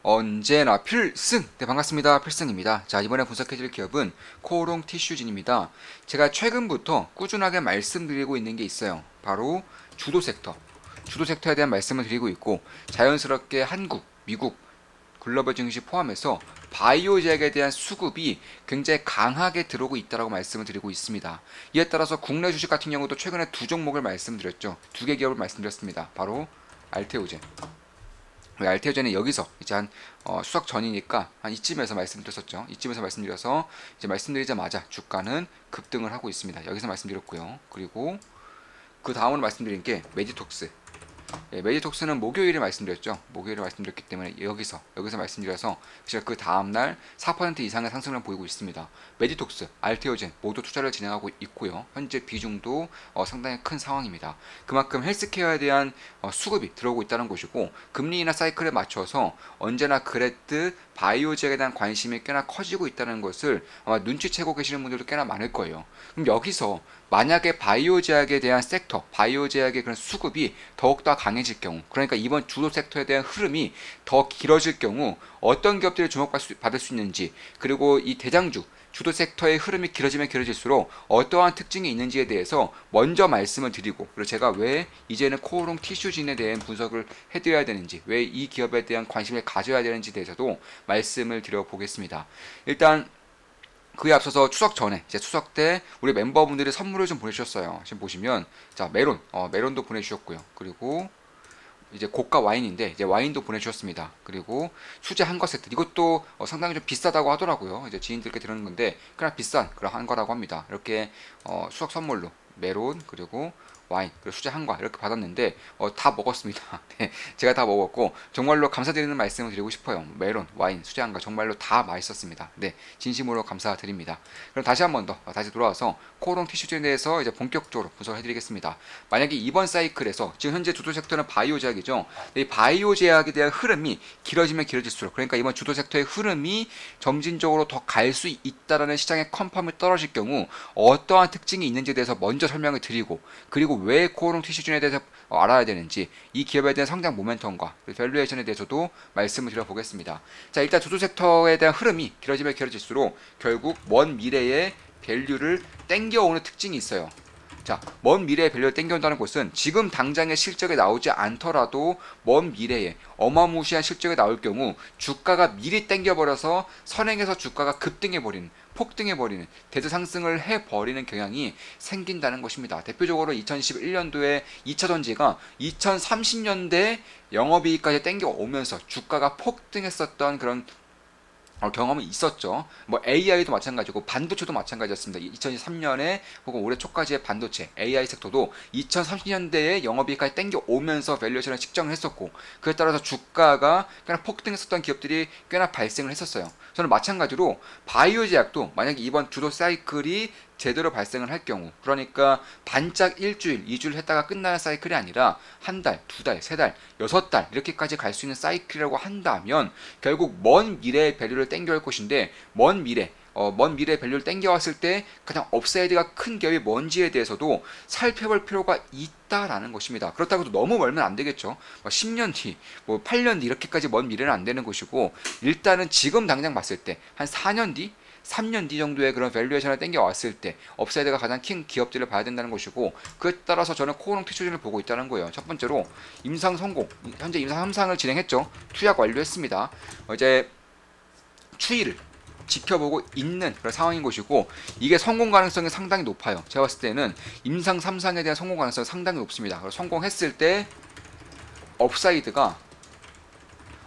언제나 필승! 네, 반갑습니다. 필승입니다. 자, 이번에 분석해드릴 기업은 코오롱 티슈진입니다. 제가 최근부터 꾸준하게 말씀드리고 있는 게 있어요. 바로 주도 섹터. 주도 섹터에 대한 말씀을 드리고 있고, 자연스럽게 한국, 미국, 글로벌 증시 포함해서 바이오 제약에 대한 수급이 굉장히 강하게 들어오고 있다고 말씀을 드리고 있습니다. 이에 따라서 국내 주식 같은 경우도 최근에 두 종목을 말씀드렸죠. 두 개 기업을 말씀드렸습니다. 바로 알테오젠. 알테오젠은 여기서 이제 한 수석 전이니까 한 이쯤에서 말씀드렸었죠. 이쯤에서 말씀드려서 이제 말씀드리자마자 주가는 급등을 하고 있습니다. 여기서 말씀드렸고요. 그리고 그 다음으로 말씀드린 게 메디톡스. 메디톡스는 목요일에 말씀드렸죠. 목요일에 말씀드렸기 때문에 여기서 말씀드려서 제가 그 다음날 4% 이상의 상승을 보이고 있습니다. 메디톡스, 알테오젠 모두 투자를 진행하고 있고요. 현재 비중도 상당히 큰 상황입니다. 그만큼 헬스케어에 대한 수급이 들어오고 있다는 것이고, 금리 인하 사이클에 맞춰서 언제나 그랬듯 바이오제약에 대한 관심이 꽤나 커지고 있다는 것을 아마 눈치채고 계시는 분들도 꽤나 많을 거예요. 그럼 여기서 만약에 바이오제약에 대한 섹터, 바이오제약의 그런 수급이 더욱더 강해질 경우, 그러니까 이번 주도 섹터에 대한 흐름이 더 길어질 경우 어떤 기업들이 주목받을 수 있는지, 그리고 이 대장주 주도 섹터의 흐름이 길어지면 길어질수록 어떠한 특징이 있는지에 대해서 먼저 말씀을 드리고, 그리고 제가 왜 이제는 코오롱 티슈진에 대한 분석을 해드려야 되는지, 왜 이 기업에 대한 관심을 가져야 되는지에 대해서도 말씀을 드려보겠습니다. 일단 그에 앞서서 추석 전에, 이제 추석 때 우리 멤버분들이 선물을 좀 보내주셨어요. 지금 보시면 자, 메론도 보내주셨고요. 그리고 이제 고가 와인인데 이제 와인도 보내주셨습니다. 그리고 수제 한거 세트, 이것도 상당히 좀 비싸다고 하더라고요. 이제 지인들께 들은 건데 그냥 비싼 그런 한 거라고 합니다. 이렇게 추석 선물로 메론, 그리고 와인, 그리고 수제 한과 이렇게 받았는데 다 먹었습니다. 네, 제가 다 먹었고 정말로 감사드리는 말씀을 드리고 싶어요. 메론, 와인, 수제 한과 정말로 다 맛있었습니다. 네, 진심으로 감사드립니다. 그럼 다시 한 번 더 다시 돌아와서 코오롱 티슈즈에 대해서 이제 본격적으로 분석을 해드리겠습니다. 만약에 이번 사이클에서 지금 현재 주도 섹터는 바이오 제약이죠. 이 바이오 제약에 대한 흐름이 길어지면 길어질수록, 그러니까 이번 주도 섹터의 흐름이 점진적으로 더 갈 수 있다라는 시장의 컨펌이 떨어질 경우 어떠한 특징이 있는지에 대해서 먼저 설명을 드리고, 그리고 왜 코오롱 티슈진에 대해서 알아야 되는지, 이 기업에 대한 성장 모멘텀과 밸류에이션에 대해서도 말씀을 드려보겠습니다. 자, 일단 주도 섹터에 대한 흐름이 길어지면 길어질수록 결국 먼 미래에 밸류를 땡겨오는 특징이 있어요. 자, 먼 미래에 밸류를 땡겨온다는 것은 지금 당장의 실적이 나오지 않더라도 먼 미래에 어마무시한 실적이 나올 경우 주가가 미리 땡겨버려서 선행해서 주가가 급등해버리는, 폭등해버리는, 대대상승을 해버리는 경향이 생긴다는 것입니다. 대표적으로 2021년도에 2차전지가 2030년대 영업이익까지 땡겨오면서 주가가 폭등했었던 그런 경험이 있었죠. 뭐 AI도 마찬가지고 반도체도 마찬가지였습니다. 2023년에 혹은 올해 초까지의 반도체, AI 섹터도 2030년대에 영업이익까지 땡겨오면서 밸류에이션을 측정을 했었고, 그에 따라서 주가가 꽤나 폭등했었던 기업들이 꽤나 발생을 했었어요. 저는 마찬가지로 바이오 제약도 만약에 이번 주도 사이클이 제대로 발생을 할 경우, 그러니까 반짝 일주일, 2주일 했다가 끝나는 사이클이 아니라 한 달, 두 달, 세 달, 여섯 달 이렇게까지 갈 수 있는 사이클이라고 한다면 결국 먼 미래의 밸류를 땡겨올 것인데, 먼 미래 밸류를 땡겨왔을 때 가장 업사이드가 큰 기업이 뭔지에 대해서도 살펴볼 필요가 있다라는 것입니다. 그렇다고 해도 너무 멀면 안 되겠죠. 10년 뒤, 8년 뒤 이렇게까지 먼 미래는 안 되는 것이고, 일단은 지금 당장 봤을 때 한 4년 뒤, 3년 뒤 정도의 그런 밸류에이션을 땡겨왔을 때 업사이드가 가장 큰 기업들을 봐야 된다는 것이고, 그에 따라서 저는 코오롱 티슈진을 보고 있다는 거예요. 첫 번째로 임상 성공, 현재 임상 3상을 진행했죠. 투약 완료했습니다. 이제 추이를 지켜보고 있는 그런 상황인 것이고, 이게 성공 가능성이 상당히 높아요. 제가 봤을 때는 임상 3상에 대한 성공 가능성이 상당히 높습니다. 성공했을 때 업사이드가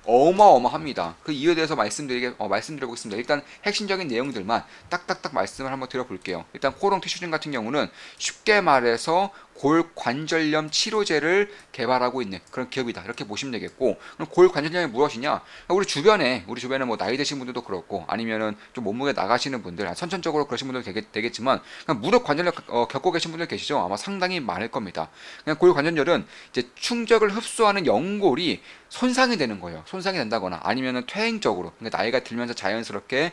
어마어마합니다. 그 이유에 대해서 말씀드려보겠습니다. 일단 핵심적인 내용들만 딱딱딱 말씀을 한번 드려볼게요. 일단 코오롱 티슈진 같은 경우는 쉽게 말해서 골관절염 치료제를 개발하고 있는 그런 기업이다, 이렇게 보시면 되겠고, 그럼 골관절염이 무엇이냐? 우리 주변에 뭐 나이 드신 분들도 그렇고, 아니면은 좀 몸무게 나가시는 분들, 선천적으로 그러신 분들 되겠지만, 그냥 무릎 관절염 겪고 계신 분들 계시죠? 아마 상당히 많을 겁니다. 그냥 골관절염은 이제 충격을 흡수하는 연골이 손상이 되는 거예요. 손상이 된다거나 아니면은 퇴행적으로, 그러니까 나이가 들면서 자연스럽게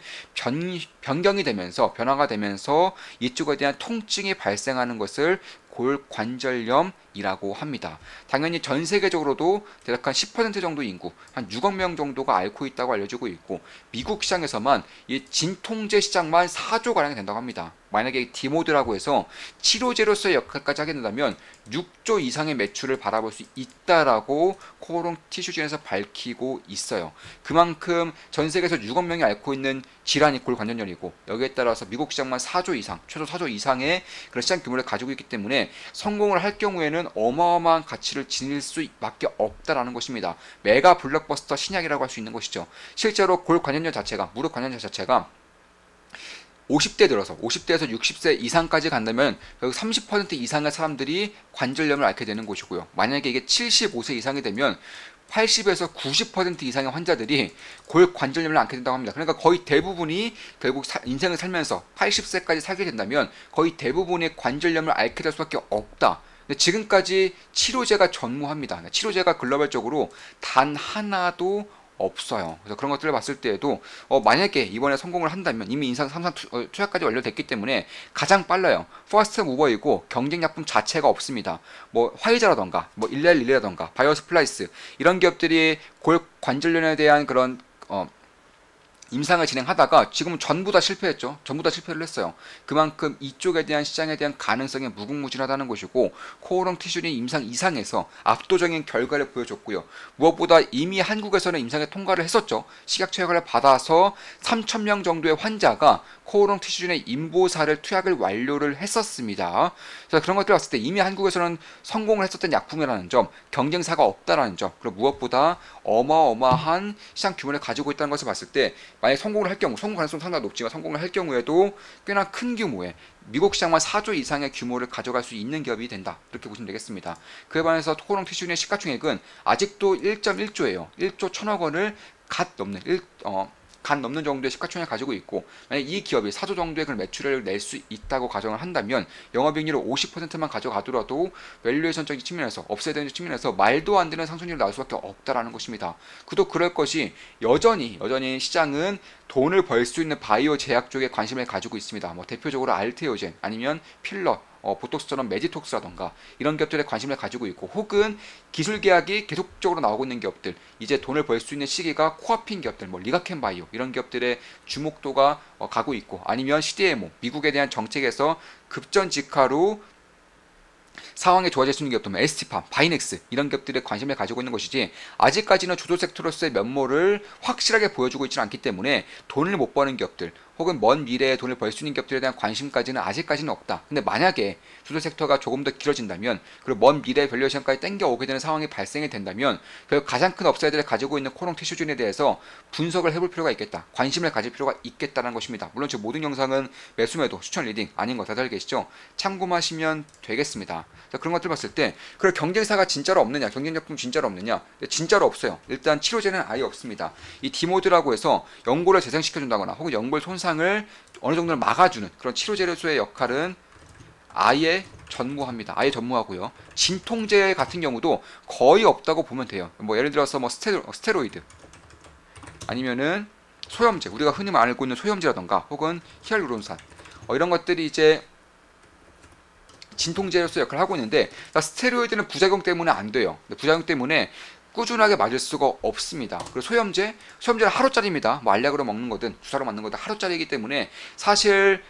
변경이 되면서, 변화가 되면서 이쪽에 대한 통증이 발생하는 것을 골관절염이다 이라고 합니다. 당연히 전 세계적으로도 대략 한 10% 정도 인구, 한 6억 명 정도가 앓고 있다고 알려지고 있고, 미국 시장에서만 이 진통제 시장만 4조 가량이 된다고 합니다. 만약에 디모드라고 해서 치료제로서의 역할까지 하게 된다면 6조 이상의 매출을 바라볼 수 있다라고 코오롱 티슈진에서 밝히고 있어요. 그만큼 전 세계에서 6억 명이 앓고 있는 질환이 골관절염이고, 여기에 따라서 미국 시장만 4조 이상, 최소 4조 이상의 그런 시장 규모를 가지고 있기 때문에 성공을 할 경우에는 어마어마한 가치를 지닐 수밖에 없다라는 것입니다. 메가 블록버스터 신약이라고 할 수 있는 것이죠. 실제로 골관절염 자체가, 무릎 관절염 자체가 50대 들어서 50대에서 60세 이상까지 간다면 결국 30% 이상의 사람들이 관절염을 앓게 되는 것이고요. 만약에 이게 75세 이상이 되면 80에서 90% 이상의 환자들이 골관절염을 앓게 된다고 합니다. 그러니까 거의 대부분이 결국 인생을 살면서 80세까지 살게 된다면 거의 대부분의 관절염을 앓게 될 수밖에 없다. 근데 지금까지 치료제가 전무합니다. 치료제가 글로벌적으로 단 하나도 없어요. 그래서 그런 것들을 봤을 때에도 만약에 이번에 성공을 한다면, 이미 인상 3상 투약까지 완료됐기 때문에 가장 빨라요. 퍼스트 무버이고 경쟁약품 자체가 없습니다. 뭐 화이자라던가 뭐 일렐리라던가 바이오스플라이스 이런 기업들이 골관절염에 대한 그런 임상을 진행하다가 지금은 전부 다 실패했죠. 전부 다 실패를 했어요. 그만큼 이쪽에 대한 시장에 대한 가능성이 무궁무진하다는 것이고, 코오롱 티슈린 임상 이상에서 압도적인 결과를 보여줬고요. 무엇보다 이미 한국에서는 임상에 통과를 했었죠. 식약처 허가를 받아서 3,000명 정도의 환자가 코오롱 티슈진의 인보사를 투약을 완료를 했었습니다. 그래서 그런 것들을 봤을 때 이미 한국에서는 성공을 했었던 약품이라는 점, 경쟁사가 없다라는 점, 그리고 무엇보다 어마어마한 시장 규모를 가지고 있다는 것을 봤을 때, 만약 성공을 할 경우, 성공 가능성은 상당히 높지만 성공을 할 경우에도 꽤나 큰 규모의 미국 시장만 4조 이상의 규모를 가져갈 수 있는 기업이 된다. 이렇게 보시면 되겠습니다. 그에 반해서 코오롱 티슈진의 시가총액은 아직도 1.1조예요. 1조 1천억 원을 갓 넘는 정도의 시가총액을 가지고 있고, 만약 이 기업이 4조 정도의 그런 매출을 낼 수 있다고 가정을 한다면 영업이익률을 50%만 가져가더라도 밸류에이션적인 측면에서, 업사이드적인 측면에서 말도 안 되는 상승률이 나올 수밖에 없다라는 것입니다. 그도 그럴 것이 여전히 시장은 돈을 벌 수 있는 바이오 제약 쪽에 관심을 가지고 있습니다. 뭐 대표적으로 알테오젠 아니면 필러, 보톡스처럼 메디톡스라던가 이런 기업들에 관심을 가지고 있고, 혹은 기술 계약이 계속적으로 나오고 있는 기업들, 이제 돈을 벌 수 있는 시기가 코앞인 기업들, 뭐 리가켄 바이오 이런 기업들의 주목도가 가고 있고, 아니면 CDMO, 미국에 대한 정책에서 급전직하로 상황이 좋아질 수 있는 기업들, ST팜, 바이넥스 이런 기업들에 관심을 가지고 있는 것이지, 아직까지는 주도 섹터로서의 면모를 확실하게 보여주고 있지는 않기 때문에 돈을 못 버는 기업들, 혹은 먼 미래에 돈을 벌 수 있는 기업들에 대한 관심까지는 아직까지는 없다. 근데 만약에 주도 섹터가 조금 더 길어진다면, 그리고 먼 미래의 밸류에이션까지 땡겨오게 되는 상황이 발생이 된다면, 결국 가장 큰 업사이드를 가지고 있는 코오롱 티슈진에 대해서 분석을 해볼 필요가 있겠다. 관심을 가질 필요가 있겠다는 것입니다. 물론 제 모든 영상은 매수매도, 추천 리딩 아닌 거 다들 계시죠? 참고하시면 되겠습니다. 자, 그런 것들 봤을 때, 그래 경쟁사가 진짜로 없느냐, 경쟁제품 진짜로 없느냐? 진짜로 없어요. 일단 치료제는 아예 없습니다. 이 디모드라고 해서 연골을 재생시켜준다거나 혹은 연골 손상을 어느 정도는 막아주는 그런 치료제로서의 역할은 아예 전무합니다. 아예 전무하고요. 진통제 같은 경우도 거의 없다고 보면 돼요. 뭐 예를 들어서 뭐 스테로이드 아니면은 소염제, 우리가 흔히 알고 있는 소염제라던가 혹은 히알루론산 이런 것들이 이제 진통제로서 역할을 하고 있는데, 스테로이드는 부작용 때문에 안 돼요. 부작용 때문에 꾸준하게 맞을 수가 없습니다. 그리고 소염제는 하루짜리입니다. 뭐 알약으로 먹는 거든 주사로 맞는 거든 하루짜리이기 때문에 사실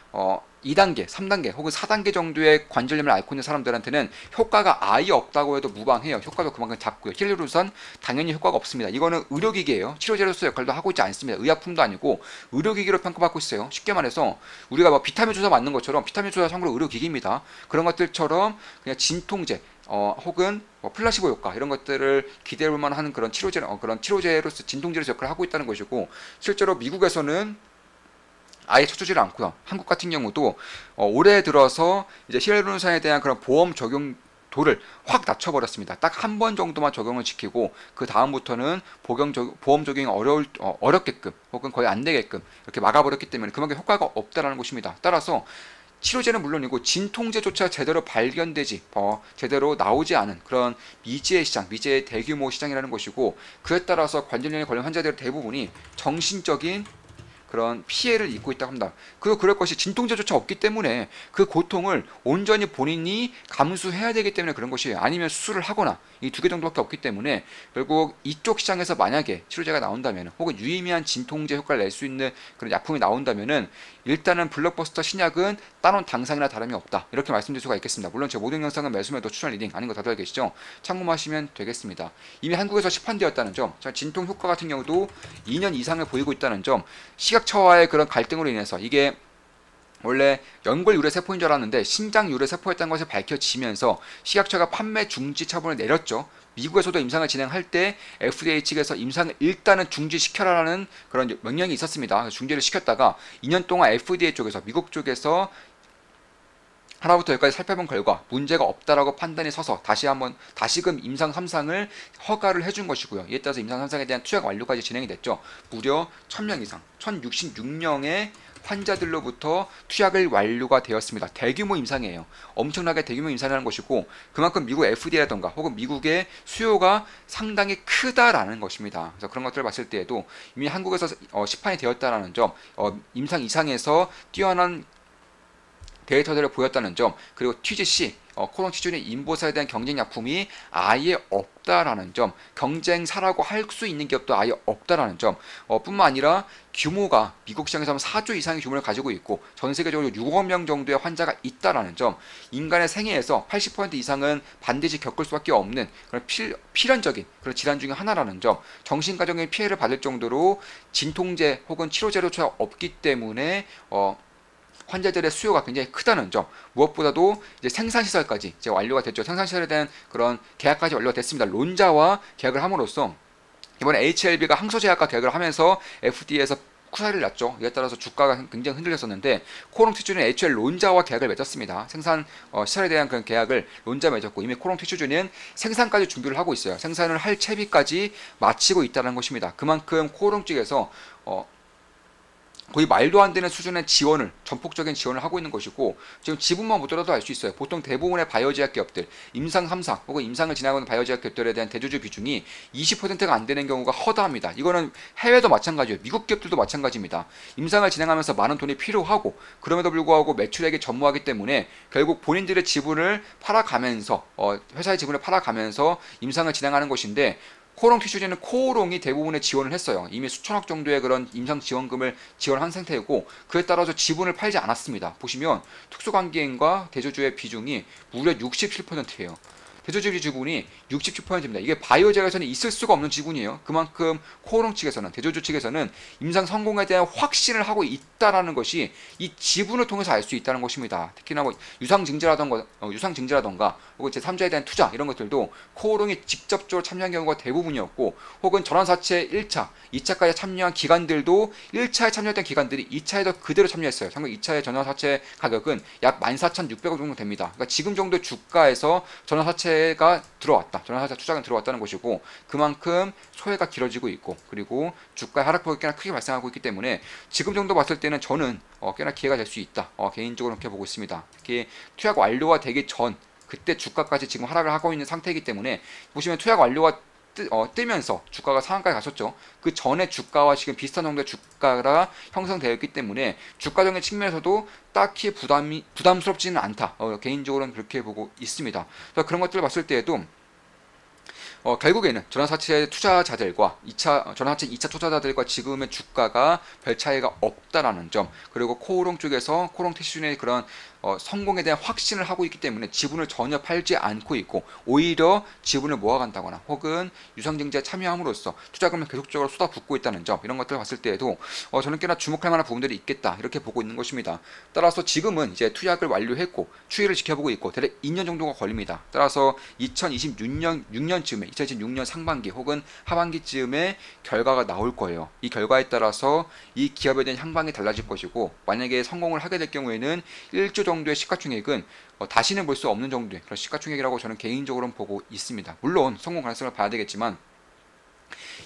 2단계, 3단계 혹은 4단계 정도의 관절염을 앓고 있는 사람들한테는 효과가 아예 없다고 해도 무방해요. 효과도 그만큼 작고요. 히알루론산 당연히 효과가 없습니다. 이거는 의료기기예요. 치료제로서 역할도 하고 있지 않습니다. 의약품도 아니고 의료기기로 평가받고 있어요. 쉽게 말해서 우리가 뭐 비타민 주사 맞는 것처럼, 비타민 주사 참고로 의료기기입니다. 그런 것들처럼 그냥 진통제 혹은 뭐 플라시보 효과 이런 것들을 기대해볼 만한 그런 치료제로서 진통제로서 역할을 하고 있다는 것이고, 실제로 미국에서는 아예 쳐주지를 않고요. 한국 같은 경우도 올해 들어서 이제 히알루론산에 대한 그런 보험 적용도를 확 낮춰버렸습니다. 딱 한 번 정도만 적용을 시키고 그 다음부터는 보험 적용이 어렵게끔 혹은 거의 안 되게끔 이렇게 막아버렸기 때문에 그만큼 효과가 없다라는 것입니다. 따라서 치료제는 물론이고 진통제조차 제대로 발견되지 제대로 나오지 않은 그런 미지의 시장, 미지의 대규모 시장이라는 것이고, 그에 따라서 관절염에 걸린 환자들의 대부분이 정신적인 그런 피해를 입고 있다고 합니다. 그리고 그럴 것이 진통제조차 없기 때문에 그 고통을 온전히 본인이 감수해야 되기 때문에 그런 것이에요. 아니면 수술을 하거나 이 두 개 정도밖에 없기 때문에 결국 이쪽 시장에서 만약에 치료제가 나온다면 혹은 유의미한 진통제 효과를 낼 수 있는 그런 약품이 나온다면은 일단은 블록버스터 신약은 따놓은 당상이나 다름이 없다. 이렇게 말씀드릴 수가 있겠습니다. 물론 제 모든 영상은 매수매도 추천 리딩 아닌 거 다들 알고 계시죠? 참고하시면 되겠습니다. 이미 한국에서 시판되었다는 점, 진통 효과 같은 경우도 2년 이상을 보이고 있다는 점, 시각처와의 그런 갈등으로 인해서 이게 원래 연골 유래 세포인 줄 알았는데 신장 유래 세포였다는 것이 밝혀지면서 시각처가 판매 중지 처분을 내렸죠. 미국에서도 임상을 진행할 때 FDA 측에서 임상을 일단은 중지시켜라라는 그런 명령이 있었습니다. 중지를 시켰다가 2년 동안 FDA 쪽에서 미국 쪽에서 하나부터 열까지 살펴본 결과 문제가 없다라고 판단이 서서 다시금 임상 3상을 허가를 해준 것이고요. 이에 따라서 임상 3상에 대한 투약 완료까지 진행이 됐죠. 무려 1000명 이상, 1066명의 환자들로부터 투약을 완료가 되었습니다. 대규모 임상이에요. 엄청나게 대규모 임상이라는 것이고 그만큼 미국 FDA라던가 혹은 미국의 수요가 상당히 크다라는 것입니다. 그래서 그런 것들을 봤을 때에도 이미 한국에서 시판이 되었다라는 점, 임상 이상에서 뛰어난 데이터들을 보였다는 점, 그리고 TGC, 코론 치준의 인보사에 대한 경쟁 약품이 아예 없다라는 점, 경쟁사라고 할 수 있는 기업도 아예 없다라는 점, 뿐만 아니라 규모가 미국 시장에서 4조 이상의 규모를 가지고 있고 전 세계적으로 6억 명 정도의 환자가 있다라는 점, 인간의 생애에서 80% 이상은 반드시 겪을 수밖에 없는 그런 필연적인 그런 질환 중에 하나라는 점, 정신가정의 피해를 받을 정도로 진통제 혹은 치료제조차 없기 때문에 환자들의 수요가 굉장히 크다는 점, 무엇보다도 이제 생산시설까지 이제 완료가 됐죠. 생산시설에 대한 그런 계약까지 완료가 됐습니다. 론자와 계약을 함으로써 이번에 HLB가 항소제약과 계약을 하면서 FDA에서 쿠사리를 났죠. 이에 따라서 주가가 굉장히 흔들렸었는데 코롱 티슈는 HL 론자와 계약을 맺었습니다. 생산 시설에 대한 그런 계약을 론자 맺었고 이미 코롱 티슈는 생산까지 준비를 하고 있어요. 생산을 할 채비까지 마치고 있다는 것입니다. 그만큼 코롱 쪽에서 거의 말도 안 되는 수준의 지원을, 전폭적인 지원을 하고 있는 것이고 지금 지분만 보더라도 알 수 있어요. 보통 대부분의 바이오제약 기업들, 임상 3상 혹은 임상을 지나고 있는 바이오제약 기업들에 대한 대주주 비중이 20%가 안 되는 경우가 허다합니다. 이거는 해외도 마찬가지예요. 미국 기업들도 마찬가지입니다. 임상을 진행하면서 많은 돈이 필요하고 그럼에도 불구하고 매출액이 전무하기 때문에 결국 본인들의 지분을 팔아가면서 회사의 지분을 팔아가면서 임상을 진행하는 것인데 코롱 티슈제는 코오롱이 대부분의 지원을 했어요. 이미 수천억 정도의 그런 임상 지원금을 지원한 상태이고 그에 따라서 지분을 팔지 않았습니다. 보시면 특수관계인과 대주주의 비중이 무려 67%예요. 대주주 지분이 67%입니다. 이게 바이오제약에서는 있을 수가 없는 지분이에요. 그만큼 코오롱 측에서는, 대주주 측에서는 임상 성공에 대한 확신을 하고 있다라는 것이 이 지분을 통해서 알 수 있다는 것입니다. 특히나 유상증자라던가 혹은 제3자에 대한 투자 이런 것들도 코오롱이 직접적으로 참여한 경우가 대부분이었고 혹은 전환사채 1차, 2차까지 참여한 기관들도 1차에 참여했던 기관들이 2차에도 그대로 참여했어요. 참고로 2차의 전환사채 가격은 약 14,600억 정도 됩니다. 그러니까 지금 정도 주가에서 전환사채가 들어왔다. 전환사채 투자가 들어왔다는 것이고 그만큼 소외가 길어지고 있고 그리고 주가의 하락폭이 꽤나 크게 발생하고 있기 때문에 지금 정도 봤을 때는 저는 꽤나 기회가 될 수 있다. 개인적으로 그렇게 보고 있습니다. 특히 투약 완료가 되기 전 그때 주가까지 지금 하락을 하고 있는 상태이기 때문에 보시면 투약 완료가 뜨면서 주가가 상한가에 갔었죠. 그 전에 주가와 지금 비슷한 정도의 주가가 형성되었기 때문에 주가적인 측면에서도 딱히 부담스럽지는 않다. 개인적으로는 그렇게 보고 있습니다. 그래서 그런 것들을 봤을 때에도 결국에는 전환사채 투자자들과 전환사채 2차 투자자들과 지금의 주가가 별 차이가 없다라는 점, 그리고 코오롱 쪽에서 코오롱 티슈의 그런 성공에 대한 확신을 하고 있기 때문에 지분을 전혀 팔지 않고 있고 오히려 지분을 모아간다거나 혹은 유상증자에 참여함으로써 투자금을 계속적으로 쏟아붓고 있다는 점, 이런 것들을 봤을 때에도 저는 꽤나 주목할 만한 부분들이 있겠다 이렇게 보고 있는 것입니다. 따라서 지금은 이제 투약을 완료했고 추이를 지켜보고 있고 대략 2년 정도가 걸립니다. 따라서 2026년쯤에 2026년 상반기 혹은 하반기쯤에 결과가 나올 거예요. 이 결과에 따라서 이 기업에 대한 향방이 달라질 것이고 만약에 성공을 하게 될 경우에는 1조 정도의 시가총액은 다시는 볼 수 없는 정도의 그런 시가총액이라고 저는 개인적으로는 보고 있습니다. 물론 성공 가능성을 봐야 되겠지만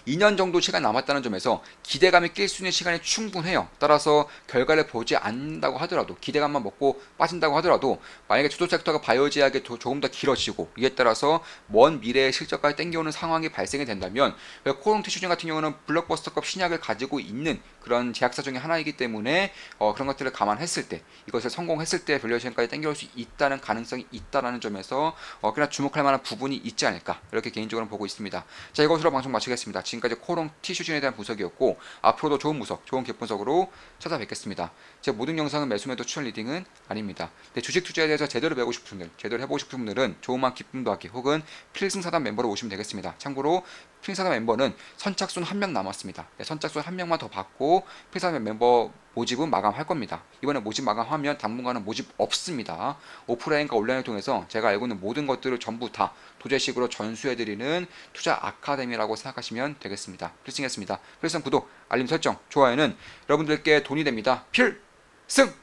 2년 정도 시간 남았다는 점에서 기대감이 낄 수 있는 시간이 충분해요. 따라서 결과를 보지 않는다고 하더라도, 기대감만 먹고 빠진다고 하더라도, 만약에 주도 섹터가 바이오 제약이 조금 더 길어지고 이에 따라서 먼 미래의 실적까지 땡겨오는 상황이 발생이 된다면, 코롱 티슈진 같은 경우는 블록버스터급 신약을 가지고 있는 그런 제약사 중에 하나이기 때문에 그런 것들을 감안했을 때, 이것을 성공했을 때 밸류에이션까지 땡겨올 수 있다는 가능성이 있다는 점에서 꽤나 주목할 만한 부분이 있지 않을까, 이렇게 개인적으로 보고 있습니다. 자, 이것으로 방송 마치겠습니다. 지금까지 코롱 티슈진에 대한 분석이었고, 앞으로도 좋은 분석, 좋은 분석으로 찾아뵙겠습니다. 제 모든 영상은 매수매도 추천 리딩은 아닙니다. 주식 투자에 대해서 제대로 배우고 싶은 분들, 제대로 해보고 싶은 분들은 조금만 기쁨 더하기 혹은 필승사단 멤버로 오시면 되겠습니다. 참고로 필승사단 멤버는 선착순 1명 남았습니다. 선착순 1명만 더 받고 필승사단 멤버 모집은 마감할 겁니다. 이번에 모집 마감하면 당분간은 모집 없습니다. 오프라인과 온라인을 통해서 제가 알고 있는 모든 것들을 전부 다 도제식으로 전수해드리는 투자 아카데미라고 생각하시면 되겠습니다. 필승했습니다. 필승 구독, 알림 설정, 좋아요는 여러분들께 돈이 됩니다. 필승!